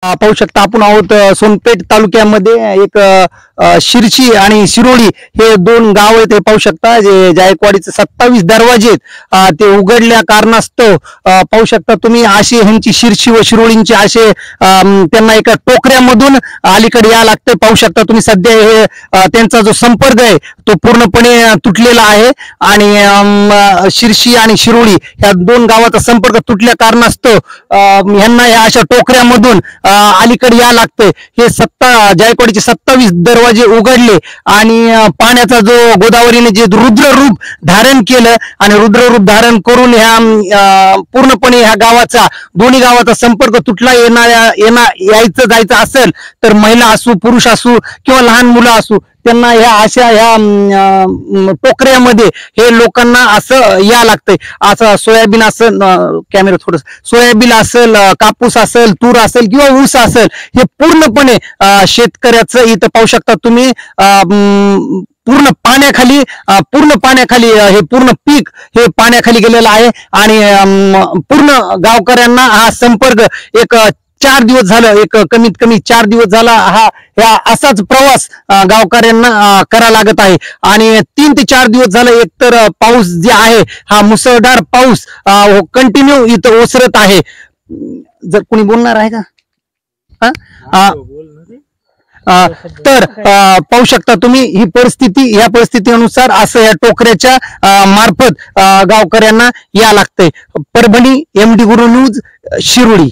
पाहू शकता आपण आहोत सोनपेठ तालुक्यामध्ये एक शिरशी आणि शिरोळी हे दोन गाव आहेत. हे पाहू शकता जे जायकवाडीचे 27 दरवाजे आहेत ते उघडल्या कारणास्तव पाहू शकता तुम्ही अशी ह्यांची शिरशी व शिरोळींची असे त्यांना एका टोकऱ्यामधून अलीकडे या लागते. पाहू शकता तुम्ही सध्या हे त्यांचा जो संपर्क आहे तो पूर्णपणे तुटलेला आहे आणि शिरशी आणि शिरोळी ह्या दोन गावाचा संपर्क तुटल्या कारणास्तव ह्यांना या अशा टोकऱ्यामधून अलीकडे या लागतंय. हे जायकवाडीचे 27 दरवाजे उघडले आणि पाण्याचा जो गोदावरीने जे रुद्ररूप धारण केलं आणि रुद्ररूप धारण करून ह्या पूर्णपणे ह्या गावाचा दोन्ही गावाचा संपर्क तुटला. यायचं जायचं असेल तर महिला असू पुरुष असू किंवा लहान मुलं असू त्यांना ह्या टोकऱ्यामध्ये हे लोकांना असं या लागतंय. असं सोयाबीन असेल कॅमेरा थोडं सोयाबीन असेल कापूस असेल तूर असेल किंवा ऊस असेल हे पूर्णपणे शेतकऱ्याचं इथं पाहू शकता तुम्ही पूर्ण पाण्याखाली हे पूर्ण पीक हे पाण्याखाली गेलेलं आहे आणि पूर्ण गावकऱ्यांना हा संपर्क एक 4 दिवस झालं कमीत कमी 4 दिवस झाला ह्या असाच प्रवास गावकऱ्यांना करा लागत आहे. आणि 3 ते 4 दिवस झालं एकतर पाऊस जे आहे हा मुसळधार पाऊस कंटिन्यू इथं ओसरत आहे. जर कोणी बोलणार आहे का तर पाहू शकता तुम्ही ही परिस्थिती या परिस्थितीनुसार असं या टोकऱ्याच्या मार्फत गावकऱ्यांना या लागतंय. परभणी MD गुरु न्यूज शिरोळी.